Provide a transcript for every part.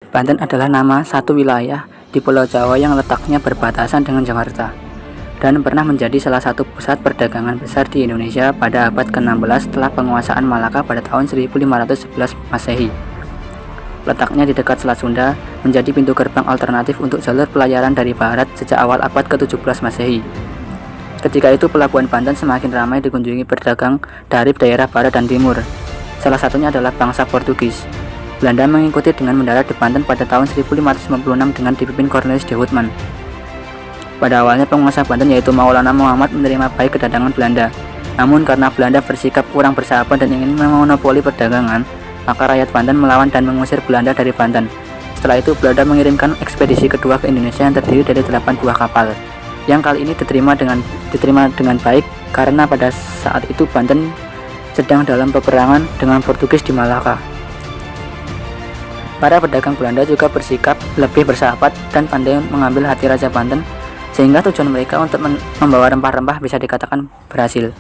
Banten adalah nama satu wilayah di Pulau Jawa yang letaknya berbatasan dengan Jakarta dan pernah menjadi salah satu pusat perdagangan besar di Indonesia pada abad ke-16 setelah penguasaan Malaka pada tahun 1511 Masehi. Letaknya di dekat Selat Sunda, menjadi pintu gerbang alternatif untuk jalur pelayaran dari barat sejak awal abad ke-17 Masehi. Ketika itu pelabuhan Banten semakin ramai dikunjungi pedagang dari daerah barat dan timur. Salah satunya adalah bangsa Portugis. Belanda mengikuti dengan mendarat di Banten pada tahun 1556 dengan dipimpin Cornelis de Houtman. Pada awalnya penguasa Banten yaitu Maulana Muhammad menerima baik kedatangan Belanda. Namun karena Belanda bersikap kurang bersahabat dan ingin memonopoli perdagangan, maka rakyat Banten melawan dan mengusir Belanda dari Banten. Setelah itu Belanda mengirimkan ekspedisi kedua ke Indonesia yang terdiri dari 8 buah kapal. Yang kali ini diterima dengan baik karena pada saat itu Banten sedang dalam peperangan dengan Portugis di Malaka. Para pedagang Belanda juga bersikap lebih bersahabat dan pandai mengambil hati Raja Banten, sehingga tujuan mereka untuk membawa rempah-rempah bisa dikatakan berhasil.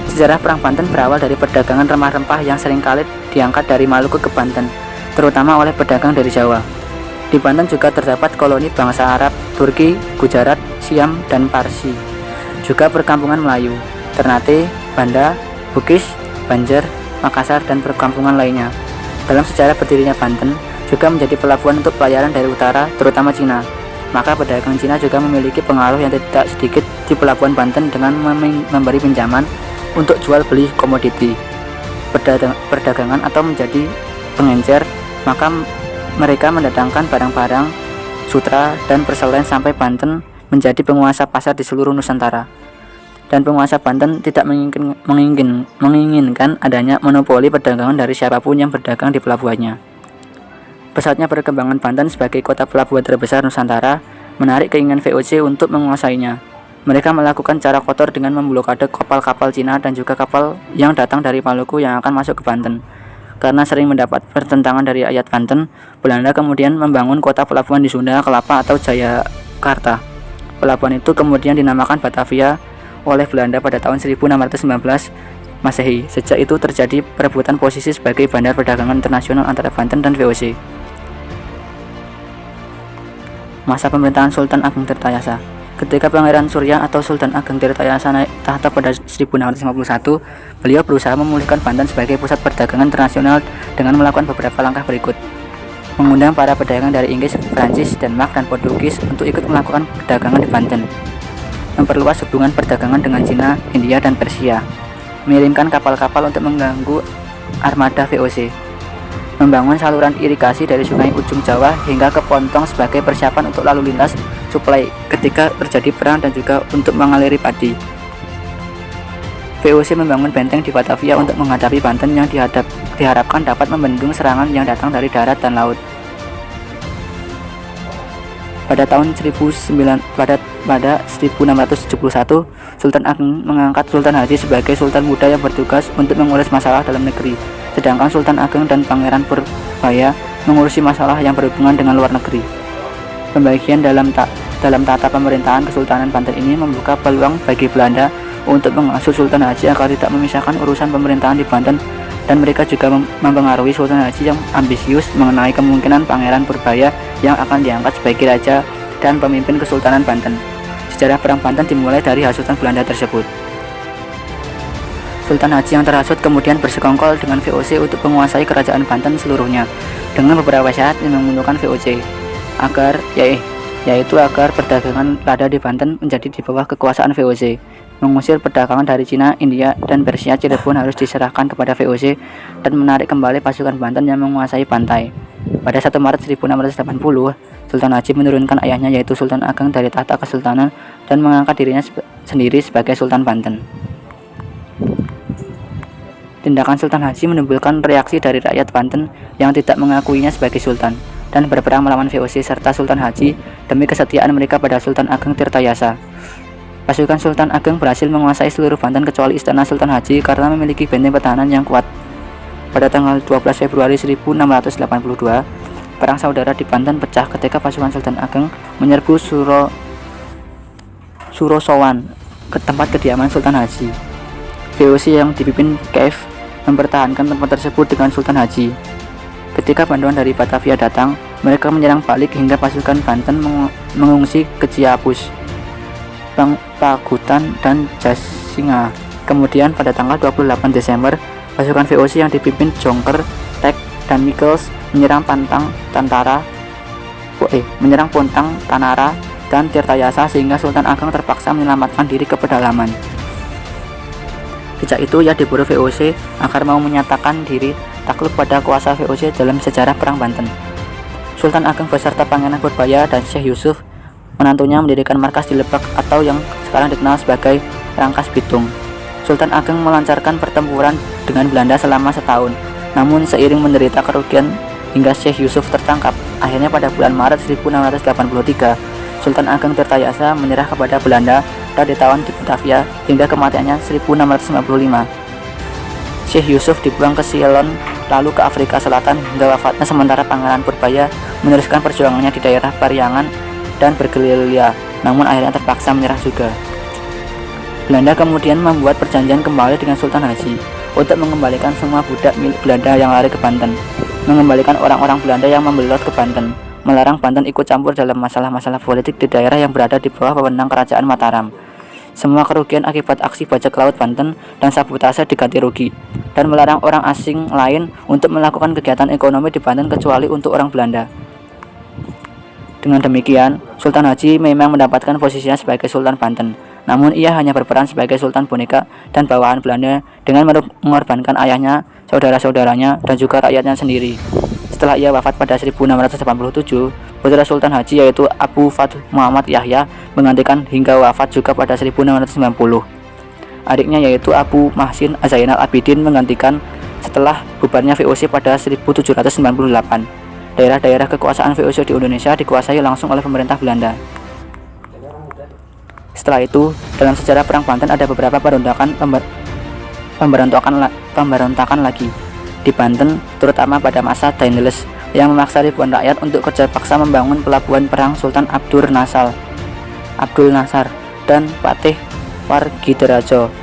Sejarah Perang Banten berawal dari perdagangan rempah-rempah yang seringkali diangkat dari Maluku ke Banten, terutama oleh pedagang dari Jawa. Di Banten juga terdapat koloni bangsa Arab, Turki, Gujarat, Siam, dan Parsi. Juga perkampungan Melayu, Ternate, Banda, Bugis, Banjar, Makassar, dan perkampungan lainnya. Dalam sejarah berdirinya Banten juga menjadi pelabuhan untuk pelayaran dari utara, terutama Cina. Maka pedagang Cina juga memiliki pengaruh yang tidak sedikit di pelabuhan Banten dengan memberi pinjaman untuk jual beli komoditi perdagangan atau menjadi pengencer. Maka mereka mendatangkan barang-barang sutra dan perselen sampai Banten menjadi penguasa pasar di seluruh Nusantara. Dan penguasa Banten tidak menginginkan adanya monopoli perdagangan dari siapapun yang berdagang di pelabuhannya. Pesatnya perkembangan Banten sebagai kota pelabuhan terbesar Nusantara menarik keinginan VOC untuk menguasainya. Mereka melakukan cara kotor dengan memblokade kapal-kapal Cina dan juga kapal yang datang dari Maluku yang akan masuk ke Banten. Karena sering mendapat pertentangan dari rakyat Banten, Belanda kemudian membangun kota pelabuhan di Sunda, Kelapa atau Jayakarta. Pelabuhan itu kemudian dinamakan Batavia oleh Belanda pada tahun 1619 Masehi. Sejak itu terjadi perebutan posisi sebagai bandar perdagangan internasional antara Banten dan VOC. Masa pemerintahan Sultan Ageng Tirtayasa. Ketika Pangeran Surya atau Sultan Ageng Tirtayasa naik tahta pada 1651, beliau berusaha memulihkan Banten sebagai pusat perdagangan internasional dengan melakukan beberapa langkah berikut. Mengundang para pedagang dari Inggris, Prancis, Denmark, dan Portugis untuk ikut melakukan perdagangan di Banten. Memperluas hubungan perdagangan dengan Cina, India, dan Persia. Mengirimkan kapal-kapal untuk mengganggu armada VOC. Membangun saluran irigasi dari sungai ujung Jawa hingga ke Pontong sebagai persiapan untuk lalu lintas suplai ketika terjadi perang dan juga untuk mengaliri padi. VOC membangun benteng di Batavia untuk menghadapi Banten yang diharapkan dapat membendung serangan yang datang dari darat dan laut. Pada tahun 1671, Sultan Ageng mengangkat Sultan Haji sebagai Sultan muda yang bertugas untuk mengurus masalah dalam negeri, sedangkan Sultan Ageng dan Pangeran Purbaya mengurusi masalah yang berhubungan dengan luar negeri. Pembagian dalam tata pemerintahan Kesultanan Banten ini membuka peluang bagi Belanda untuk mengasuh Sultan Haji agar tidak memisahkan urusan pemerintahan di Banten, dan mereka juga mempengaruhi Sultan Haji yang ambisius mengenai kemungkinan Pangeran Purbaya yang akan diangkat sebagai raja dan pemimpin Kesultanan Banten. Sejarah Perang Banten dimulai dari hasutan Belanda tersebut. Sultan Haji yang terhasut kemudian bersekongkol dengan VOC untuk menguasai kerajaan Banten seluruhnya dengan beberapa syarat yang menguntungkan VOC yaitu agar perdagangan lada di Banten menjadi di bawah kekuasaan VOC. Mengusir perdagangan dari Cina, India, dan Persia, Cirebon harus diserahkan kepada VOC dan menarik kembali pasukan Banten yang menguasai pantai. Pada 1 Maret 1680, Sultan Haji menurunkan ayahnya yaitu Sultan Ageng dari tahta kesultanan dan mengangkat dirinya sendiri sebagai Sultan Banten. Tindakan Sultan Haji menimbulkan reaksi dari rakyat Banten yang tidak mengakuinya sebagai sultan dan berperang melawan VOC serta Sultan Haji demi kesetiaan mereka pada Sultan Ageng Tirtayasa. Pasukan Sultan Ageng berhasil menguasai seluruh Banten kecuali istana Sultan Haji karena memiliki benteng pertahanan yang kuat. Pada tanggal 12 Februari 1682, perang saudara di Banten pecah ketika pasukan Sultan Ageng menyerbu Surosowan ke tempat kediaman Sultan Haji. VOC yang dipimpin Keif mempertahankan tempat tersebut dengan Sultan Haji. Ketika bantuan dari Batavia datang, mereka menyerang balik hingga pasukan Banten mengungsi ke Ciapus, Pagutan, dan Jasinga. Kemudian pada tanggal 28 Desember, pasukan VOC yang dipimpin Jonker, Tek, dan Mikkels menyerang Pontang, Tanara, dan Tirtayasa sehingga Sultan Ageng terpaksa menyelamatkan diri ke pedalaman. Sejak itu ia diburu VOC agar mau menyatakan diri takluk pada kuasa VOC dalam sejarah Perang Banten. Sultan Ageng beserta Pangeran Purbaya dan Syekh Yusuf menantunya mendirikan markas di Lebak atau yang sekarang dikenal sebagai Rangkas Bitung. Sultan Ageng melancarkan pertempuran dengan Belanda selama setahun, namun seiring menderita kerugian hingga Syekh Yusuf tertangkap, akhirnya pada bulan Maret 1683 Sultan Ageng Tirtayasa menyerah kepada Belanda dan ditawan di Batavia hingga kematiannya 1695. Syekh Yusuf dibuang ke Ceylon lalu ke Afrika Selatan hingga wafatnya, sementara Pangeran Purbaya meneruskan perjuangannya di daerah Pariangan dan bergerilya, namun akhirnya terpaksa menyerah juga. Belanda kemudian membuat perjanjian kembali dengan Sultan Haji untuk mengembalikan semua budak milik Belanda yang lari ke Banten, mengembalikan orang-orang Belanda yang membelot ke Banten, melarang Banten ikut campur dalam masalah-masalah politik di daerah yang berada di bawah wewenang Kerajaan Mataram. Semua kerugian akibat aksi bajak laut Banten dan sabotase diganti rugi, dan melarang orang asing lain untuk melakukan kegiatan ekonomi di Banten kecuali untuk orang Belanda. Dengan demikian, Sultan Haji memang mendapatkan posisinya sebagai Sultan Banten, namun ia hanya berperan sebagai Sultan boneka dan bawahan Belanda dengan mengorbankan ayahnya, saudara-saudaranya, dan juga rakyatnya sendiri. Setelah ia wafat pada 1687, putra Sultan Haji yaitu Abu Fath Muhammad Yahya menggantikan hingga wafat juga pada 1690. Adiknya yaitu Abu Mahsin Zainal Abidin menggantikan setelah bubarnya VOC pada 1798. Daerah-daerah kekuasaan VOC di Indonesia dikuasai langsung oleh pemerintah Belanda. Setelah itu, dalam sejarah Perang Banten ada beberapa pemberontakan lagi di Banten, terutama pada masa Daendels yang memaksa ribuan rakyat untuk kerja paksa membangun pelabuhan perang Sultan Abdul Nasar dan Patih Wargidaraja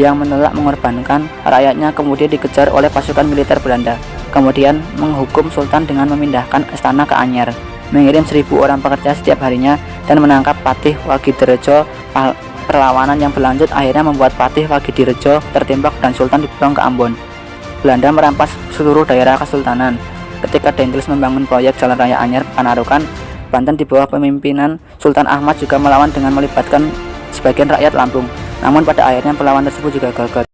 yang menolak mengorbankan rakyatnya, kemudian dikejar oleh pasukan militer Belanda, kemudian menghukum Sultan dengan memindahkan istana ke Anyer, mengirim 1000 orang pekerja setiap harinya, dan menangkap Patih Wargidaraja. Perlawanan yang berlanjut akhirnya membuat Patih Wargidaraja tertembak dan Sultan dibuang ke Ambon. Belanda merampas seluruh daerah kesultanan. Ketika Daendels membangun proyek Jalan Raya Anyer Panarukan, Banten di bawah pemimpinan Sultan Ahmad juga melawan dengan melibatkan sebagian rakyat Lampung. Namun pada akhirnya perlawanan tersebut juga gagal.